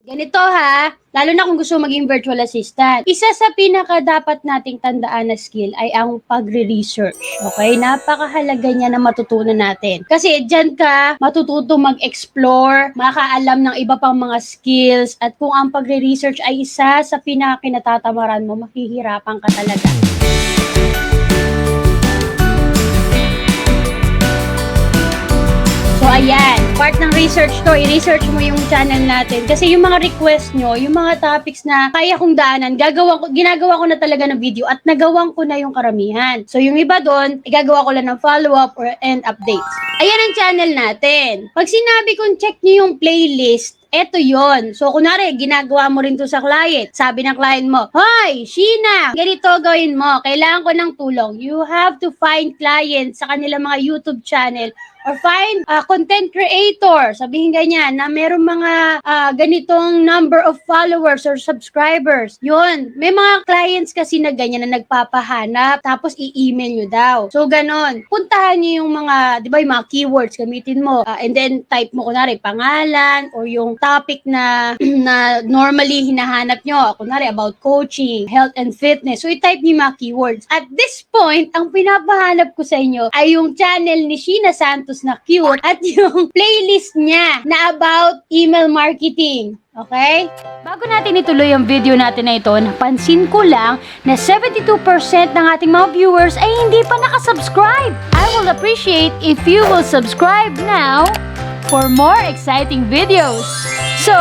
Ganito ha, lalo na kung gusto maging virtual assistant. Isa sa pinaka dapat nating tandaan na skill ay ang pagre-research. Okay? Napakahalaga niya na matutunan natin. Kasi dyan ka matututo mag-explore, makaalam ng iba pang mga skills, at kung ang pagre-research ay isa sa pinaka kinatatamaran mo, mahihirapan ka talaga. So ayan, part ng research to, i-research mo yung channel natin. Kasi yung mga request nyo, yung mga topics na kaya kong daanan, ginagawa ko na talaga ng video at nagawan ko na yung karamihan. So yung iba doon, igagawa ko lang ng follow-up and updates. Ayan ang channel natin. Pag sinabi kong check nyo yung playlist, eto yon. So, kunwari, ginagawa mo rin to sa client. Sabi ng client mo, "Hoy, Sheena, ganito gawin mo. Kailangan ko ng tulong." You have to find clients sa kanilang mga YouTube channel or find a content creator, sabihin ganyan, na merong mga ganitong number of followers or subscribers. Yun, may mga clients kasi na ganyan na nagpapahanap, tapos i-email nyo daw. So, ganon. Puntahan nyo yung mga, di ba, yung mga keywords, gamitin mo. And then, type mo, kunwari, pangalan, or yung topic na na normally hinahanap nyo. Kunwari, about coaching, health and fitness. So, i-type nyo yung mga keywords. At this point, ang pinapahanap ko sa inyo ay yung channel ni Sheena Santos na cute at yung playlist niya na about email marketing. Okay? Bago natin ituloy ang video natin na ito, napansin ko lang na 72% ng ating mga viewers ay hindi pa nakasubscribe. I will appreciate if you will subscribe now for more exciting videos. So,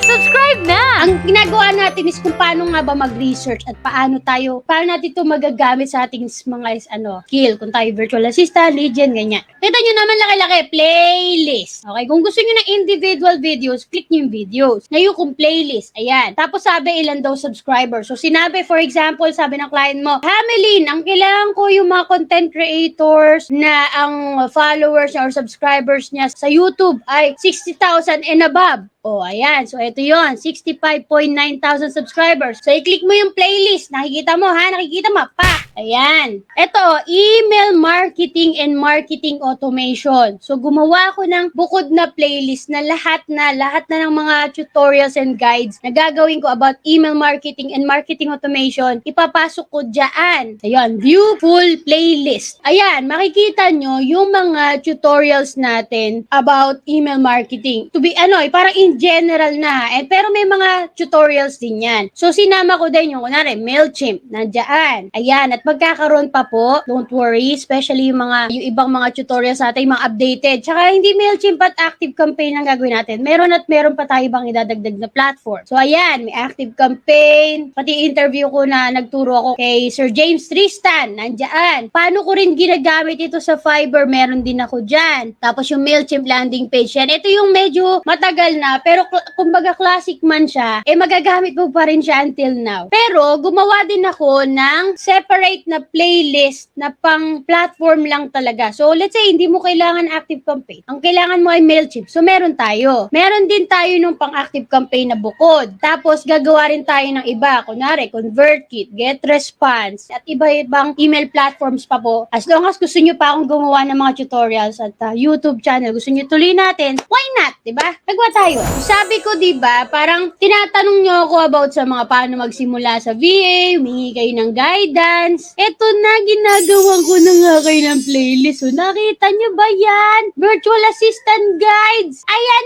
subscribe na! Ang ginagawa natin is kung paano nga ba mag-research at paano natin ito magagamit sa ating mga skill. Kung tayo virtual assistant, lead gen, ganyan. Kita nyo naman laki-laki, playlist. Okay, kung gusto nyo ng individual videos, click nyo yung videos. Ngayon kung playlist, ayan. Tapos sabi ilan daw subscribers. So sinabi, for example, sabi ng client mo, "Hamelin, ang kailangan ko yung mga content creators na ang followers or subscribers niya sa YouTube ay 60,000 and above." Oh, ayan. So, ito yon 65.9,000 subscribers. So, i-click mo yung playlist. Nakikita mo, ha? Nakikita mo. Pa! Ayan. Ito, email marketing and marketing automation. So, gumawa ko ng bukod na playlist na lahat na ng mga tutorials and guides na gagawin ko about email marketing and marketing automation. Ipapasok ko dyan. Ayan, view full playlist. Ayan, makikita nyo yung mga tutorials natin about email marketing. To be, parang in general na, pero may mga tutorials din yan. So, sinama ko din yung, kunwari, MailChimp, nandiyan. Ayan, at magkakaroon pa po, don't worry, especially yung ibang mga tutorials natin, yung mga updated. Tsaka, hindi MailChimp at ActiveCampaign ang gagawin natin. Meron pa tayo bang idadagdag na platform. So, ayan, may ActiveCampaign, pati interview ko na nagturo ako kay Sir James Tristan, nandiyan. Paano ko rin ginagamit ito sa Fiverr, meron din ako dyan. Tapos, yung MailChimp landing page yan. Ito yung medyo matagal na, pero kumbaga classic man siya, magagamit mo pa rin siya until now. Pero gumawa din ako ng separate na playlist na pang platform lang talaga. So let's say hindi mo kailangan ActiveCampaign. Ang kailangan mo ay MailChimp. So meron tayo. Meron din tayo nung pang ActiveCampaign na bukod. Tapos gagawa rin tayo ng iba. Kunwari, ConvertKit, GetResponse, at iba-ibang email platforms pa po. As long as gusto nyo pa akong gumawa ng mga tutorials at YouTube channel, gusto nyo tuloy natin, why not? Diba? Nagawa tayo. Sabi ko, diba, parang tinatanong nyo ako about sa mga paano magsimula sa VA, humingi kayo ng guidance. Eto na, ginagawa ko na nga kayo ng playlist. So, nakita nyo ba yan? Virtual Assistant Guides. Ayan,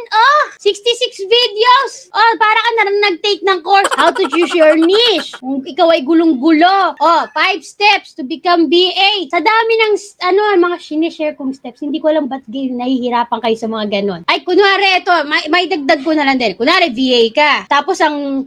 66 videos. Para ka na nag-take ng course. How to choose your niche. Kung ikaw ay gulong-gulo. 5 steps to become VA. Sa dami ng, mga sinishare kong steps, hindi ko alam ba't nahihirapan kayo sa mga ganon. Ay, kunwari, ito, may dagdag ko na lang din. Kunwari, VA ka. Tapos, ang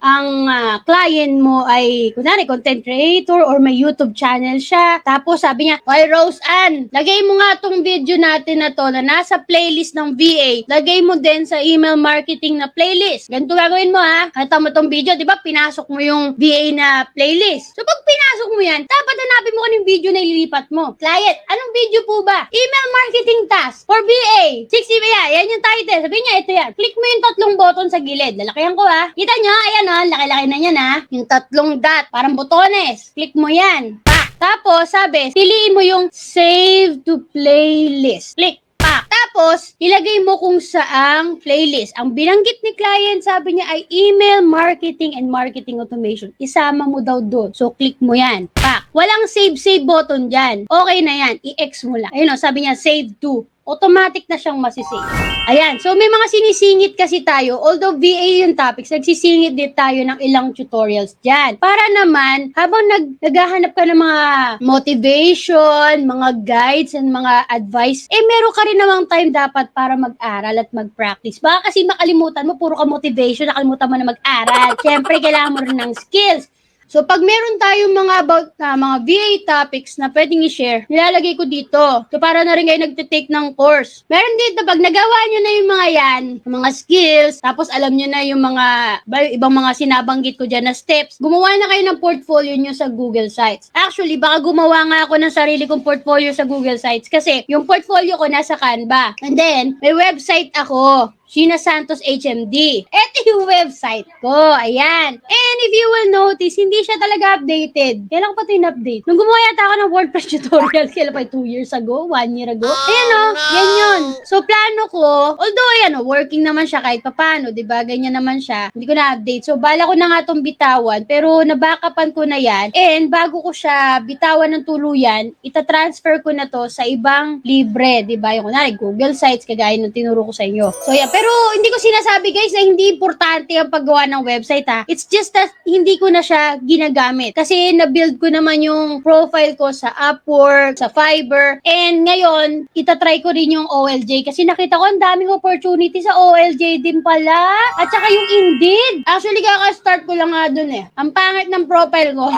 client mo ay, kunwari, content creator or may YouTube channel siya. Tapos, sabi niya, "Oy, Rose Ann, lagay mo nga tong video natin na to na nasa playlist ng VA. Lagay mo din sa email marketing na playlist." Ganito gagawin mo, ha? Kata mo tong video, di ba? Pinasok mo yung VA na playlist. So, pag pinasok mo yan, dapat hanapin mo kung yung video na ililipat mo. Client, anong video po ba? Email marketing task for VA. 60 ba yan? Yan yung title. Sabi niya, ito yan. Click mo yung 3 button sa gilid. Lalakihan ko, ha. Kita nyo, ayan, laki-laki na yan, ha. Yung 3 dot, parang botones. Click mo yan. Pak! Tapos, sabi, piliin mo yung save to playlist. Click. Pak! Tapos, ilagay mo kung saang playlist. Ang binanggit ni client, sabi niya ay email marketing and marketing automation. Isama mo daw doon. So, click mo yan. Pak. Walang save button dyan. Okay na yan. I-X mo lang. Ayun o, sabi niya, save to. Automatic na siyang masisave. Ayan. So, may mga sinisingit kasi tayo. Although VA yung topics, nagsisingit din tayo ng ilang tutorials dyan. Para naman, habang naghahanap ka ng mga motivation, mga guides, and mga advice, meron ka rin namang time dapat para mag-aral at mag-practice. Baka kasi makalimutan mo, puro ka motivation, nakalimutan mo na mag-aral. Siyempre, kailangan mo rin ng skills. So, pag meron tayong mga about mga VA topics na pwedeng i-share, nilalagay ko dito. So, para na rin kayo nagtitake ng course. Meron dito, pag nagawa nyo na yung mga yan, yung mga skills, tapos alam nyo na yung mga, ibang mga sinabanggit ko dyan na steps, gumawa na kayo ng portfolio nyo sa Google Sites. Actually, baka gumawa nga ako ng sarili kong portfolio sa Google Sites kasi yung portfolio ko nasa Canva. And then, may website ako. Sheena Santos HMD. Ito yung website ko. Ayan. And if you will notice, hindi siya talaga updated. Kailan ko pa ito in-update? Nung gumawa yata ako ng WordPress tutorial, kailan pa 2 years ago? 1 year ago? Ayan o. Yan yun. So, plano ko, although ayan o, working naman siya kahit papano, diba? Ganyan naman siya. Hindi ko na-update. So, bala ko na nga itong bitawan, pero nabackupan ko na yan. And bago ko siya bitawan ng tuluyan, itatransfer ko na to sa ibang libre, diba? Yung kunwari, Google Sites, kagaya ng tinuro ko sa inyo. So, yeah, pero hindi ko sinasabi guys na hindi importante ang paggawa ng website ha. It's just that hindi ko na siya ginagamit. Kasi na-build ko naman yung profile ko sa Upwork, sa Fiverr. And ngayon, itatry ko rin yung OLJ kasi nakita ko ang daming opportunity sa OLJ din pala. At saka yung Indeed. Actually, kaka-start ko lang nga dun eh. Ang pangit ng profile ko.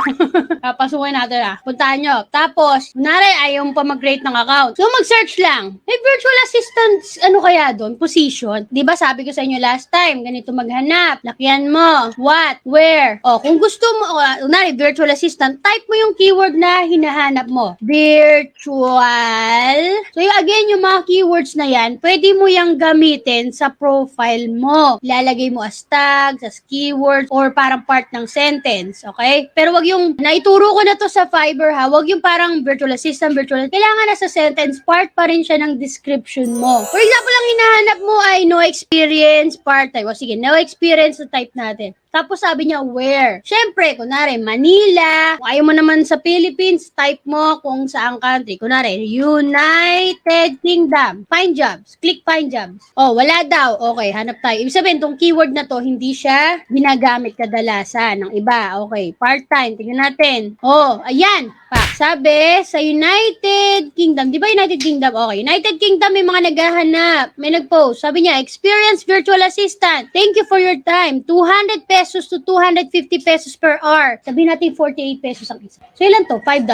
Papasukin natin ha. Puntahan nyo. Tapos, kunwari, ayaw mo pa mag-create ng account. So, mag-search lang. May virtual assistant, ano kaya dun? Position. Di ba sabi ko sa inyo last time, ganito maghanap. Lakyan mo. What? Where? O, kung gusto mo, unari, virtual assistant, type mo yung keyword na hinahanap mo. Virtual. So, again, yung mga keywords na yan, pwede mo yung gamitin sa profile mo. Ilalagay mo as tags, as keywords, or parang part ng sentence. Okay? Pero wag yung, naituro ko na to sa Fiverr ha, wag yung parang virtual assistant, kailangan na sa sentence, part pa rin siya ng description mo. For example, ang hinahanap mo ay no experience part-time. O sige, no experience na type natin. Tapos sabi niya, where? Siyempre, kunwari, Manila. Kung ayaw mo naman sa Philippines, type mo kung saang country. Kunwari, United Kingdom. Find jobs. Click find jobs. Oh, wala daw. Okay, hanap tayo. Ibig sabihin, itong keyword na to, hindi siya ginagamit kadalasan ng iba. Okay, part-time. Tingnan natin. Oh, ayan. Sabi, sa United Kingdom. Di ba United Kingdom? Okay, United Kingdom may mga naghahanap. May nag-post. Sabi niya, experienced virtual assistant. Thank you for your time. 200 pesos to 250 pesos per hour. Sabihin natin 48 pesos ang isa. So, ilan to? $5?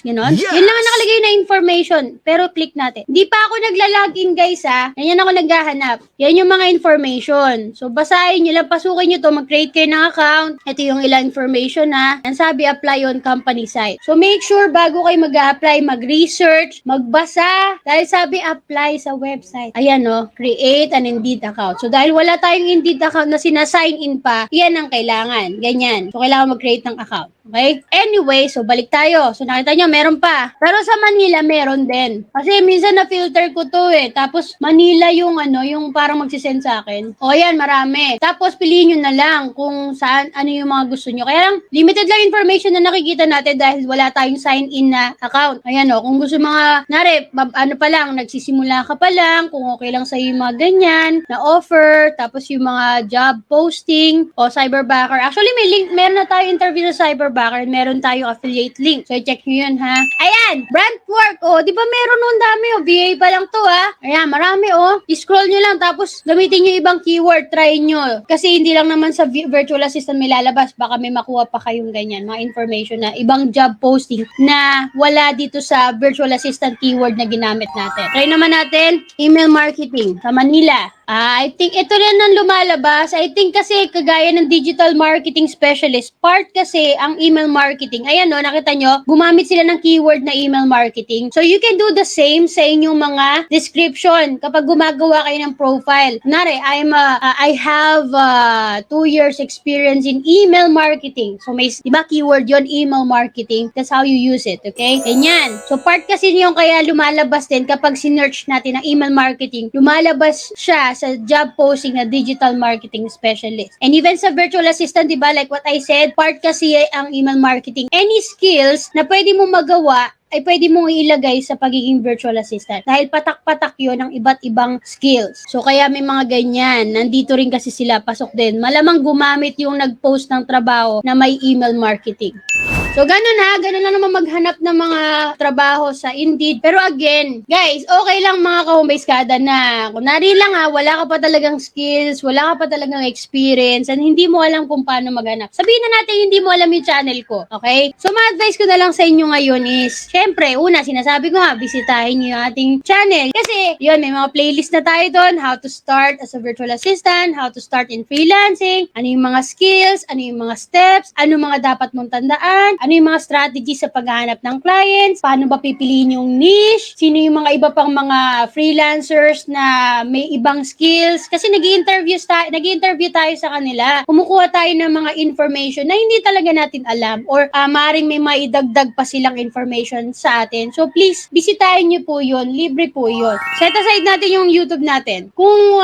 Ganon? Yes! Yun lang ang nakalagay na information. Pero click natin. Hindi pa ako nagla-login guys ha. Yan ako naghahanap. Yan yung mga information. So, basahin nyo lang. Pasukin nyo to. Mag-create kayo ng account. Ito yung ilang information ha. Yan sabi, apply on company site. So, make sure bago kayo mag-apply, mag-research, magbasa. Dahil sabi, apply sa website. Ayan no. Create an Indeed account. So, dahil wala tayong Indeed account na sinasign in pa, yan ang kailangan. Ganyan. So, kailangan mag-create ng account. Okay? Anyway, so balik tayo. So, nakita nyo, meron pa. Pero sa Manila, meron din. Kasi minsan na-filter ko to eh. Tapos, Manila yung yung parang magsisend sa akin. O, yan, marami. Tapos, piliin nyo na lang kung saan, ano yung mga gusto nyo. Kaya lang, limited lang information na nakikita natin dahil wala tayong sign-in na account. Ayan o, kung gusto mga, ano pa lang, nagsisimula ka pa lang, kung okay lang sa'yo yung mga ganyan, na offer, tapos yung mga job posting, o cyberbacker. Actually, may link, meron na tayo interview sa cyberbacker, meron tayong affiliate link. So, check nyo yun, ha? Ayan, brand work, di ba meron nun dami, VA pa lang to, ha? Ayan, marami, I-scroll nyo lang, tapos gamitin nyo ibang keyword, try nyo. Kasi hindi lang naman sa virtual assistant may lalabas, baka may makuha pa kayong ganyan, mga information na ibang job posting na wala dito sa virtual assistant keyword na ginamit natin. Try naman natin, email marketing sa Manila. I think ito rin ang lumalabas. I think kasi kagaya ng digital marketing specialist, part kasi ang email marketing. Ayan no, nakita nyo, gumamit sila ng keyword na email marketing. So you can do the same sa inyong mga description kapag gumagawa kayo ng profile. Kunwari, I have 2 years experience in email marketing. So may, di ba keyword yon, email marketing. That's how you use it, okay? Ganyan. So part kasi yung kaya lumalabas din kapag sinearch natin ang email marketing, lumalabas siya sa job posting na digital marketing specialist. And even sa virtual assistant, di ba, like what I said, part kasi ang email marketing. Any skills na pwede mo magawa ay pwede mong ilagay sa pagiging virtual assistant. Dahil patak-patak yun ng iba't ibang skills. So, kaya may mga ganyan. Nandito rin kasi sila, pasok din. Malamang gumamit yung nag-post ng trabaho na may email marketing. So, ganun lang naman maghanap ng mga trabaho sa Indeed. Pero again, guys, okay lang mga ka-homebase-kada na kunwari lang wala ka pa talagang skills, wala ka pa talagang experience, and hindi mo alam kung paano maghanap. Sabihin na natin hindi mo alam yung channel ko, okay? So, ma-advise ko na lang sa inyo ngayon is, syempre, una, sinasabi ko bisitahin niyo yung ating channel. Kasi, yun, may mga playlist na tayo doon, how to start as a virtual assistant, how to start in freelancing, ano yung mga skills, ano yung mga steps, ano mga dapat mong tandaan, ano yung mga strategy sa paghahanap ng clients, paano ba pipiliin yung niche, sino yung mga iba pang mga freelancers na may ibang skills. Kasi nag-interview tayo sa kanila. Kumukuha tayo ng mga information na hindi talaga natin alam or maaaring may maidagdag pa silang information sa atin. So please, bisitahin niyo po yun. Libre po yun. Set aside natin yung YouTube natin. Kung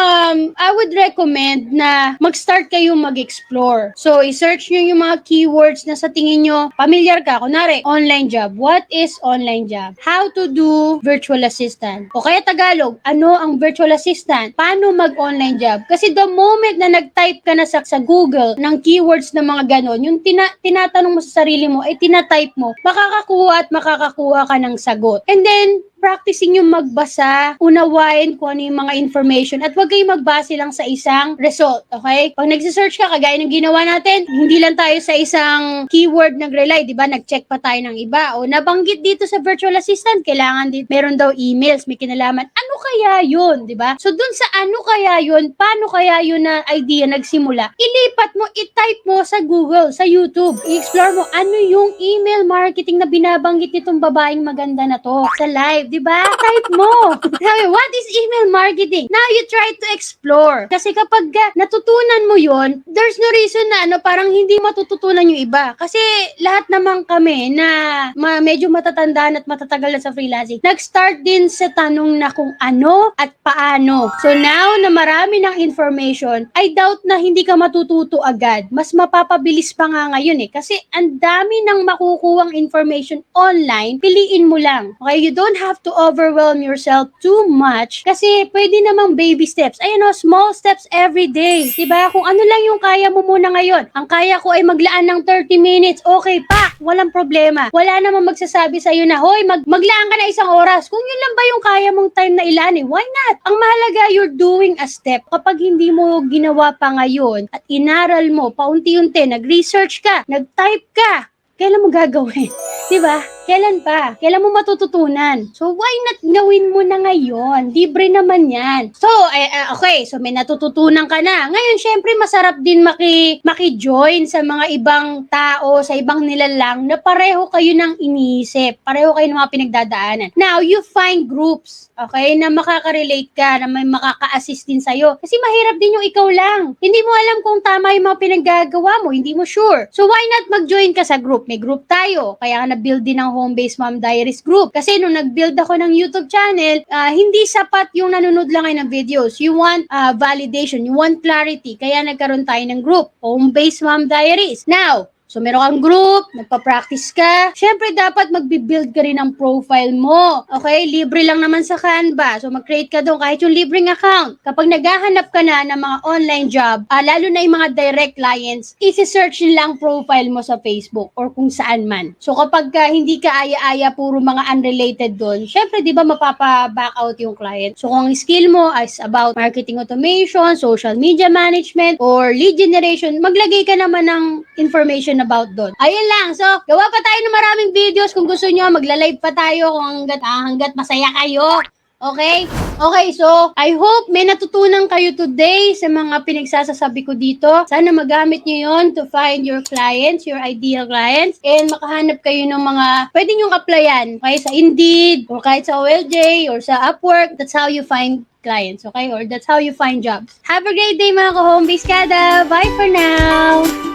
I would recommend na mag-start kayo mag-explore. So, i-search nyo yung mga keywords na sa tingin nyo familiar ka. Kunwari, online job. What is online job? How to do virtual assistant? O kaya Tagalog, ano ang virtual assistant? Paano mag-online job? Kasi the moment na nag-type ka na sa Google ng keywords na mga ganon, yung tinatanong mo sa sarili mo, ay tinatype mo, makakakuha ka ng sagot. And then, practicing yung magbasa, unawain kung ano yung mga information, at huwag kayong magbase lang sa isang result, okay? Pag nagsisearch ka, kagaya ng ginawa natin, hindi lang tayo sa isang keyword nag-rely, di ba? Nag-check pa tayo ng iba. O nabanggit dito sa virtual assistant, kailangan meron daw emails, may kinalaman. Ano kaya yun, di ba? So dun sa ano kaya yun, paano kaya yun na idea nagsimula, ilipat mo, i-type mo sa Google, sa YouTube, i-explore mo, ano yung email marketing na binabanggit nitong babaeng maganda na to sa live, diba? Type mo. Sabi, what is email marketing? Now you try to explore. Kasi kapag natutunan mo yon, there's no reason na parang hindi matututunan yung iba. Kasi lahat naman kami na medyo matatandaan at matatagal na sa freelancing, nag-start din sa tanong na kung ano at paano. So now na marami ng information, I doubt na hindi ka matututo agad. Mas mapapabilis pa nga ngayon Kasi ang dami ng makukuhang information online, piliin mo lang. Okay, you don't have to overwhelm yourself too much kasi pwede namang baby steps. Small steps every day. Diba? Kung ano lang yung kaya mo muna ngayon. Ang kaya ko ay maglaan ng 30 minutes. Okay pa, walang problema. Wala namang magsasabi sa'yo na, hoy, maglaan ka na 1 oras. Kung yun lang ba yung kaya mong time na ilaan why not? Ang mahalaga, you're doing a step. Kapag hindi mo ginawa pa ngayon at inaral mo, paunti-unti, nag-research ka, nag-type ka, kailan mo gagawin? Diba? Kailan pa? Kailan mo matututunan? So, why not gawin mo na ngayon? Libre naman yan. So, okay. So, may natututunan ka na. Ngayon, syempre, masarap din maki-join sa mga ibang tao, sa ibang nilalang na pareho kayo ng iniisip. Pareho kayo ng mga pinagdadaanan. Now, you find groups, okay, na makaka-relate ka, na may makaka-assist din sa'yo. Kasi mahirap din yung ikaw lang. Hindi mo alam kung tama yung mga pinaggagawa mo. Hindi mo sure. So, why not mag-join ka sa group? May group tayo. Kaya na-build din ng Home-Based Mom Diaries group. Kasi nung nag-build ako ng YouTube channel, hindi sapat yung nanonood lang kayo ng videos. You want validation, you want clarity. Kaya nagkaroon tayo ng group, Home-Based Mom Diaries. Now, so meron kang group, nagpa-practice ka. Syempre dapat magbi-build ka rin ng profile mo. Okay? Libre lang naman sa Canva. So mag-create ka doon kahit yung libreng account. Kapag naghahanap ka na ng mga online job, lalo na yung mga direct clients, isi-search lang profile mo sa Facebook or kung saan man. So kapag hindi ka aya-aya puro mga unrelated doon, syempre di ba mapapa-back out yung client. So kung ang skill mo is about marketing automation, social media management, or lead generation, maglagay ka naman ng information about doon. Ayun lang. So, gawa pa tayo ng maraming videos. Kung gusto nyo, magla-live pa tayo kung hanggat masaya kayo. Okay? Okay, so I hope may natutunan kayo today sa mga pinagsasasabi ko dito. Sana magamit nyo yon to find your clients, your ideal clients, and makahanap kayo ng mga pwede nyong applyan. Okay, sa Indeed, or kahit sa OLJ, or sa Upwork. That's how you find clients, okay? Or that's how you find jobs. Have a great day mga ka-home base kada. Bye for now!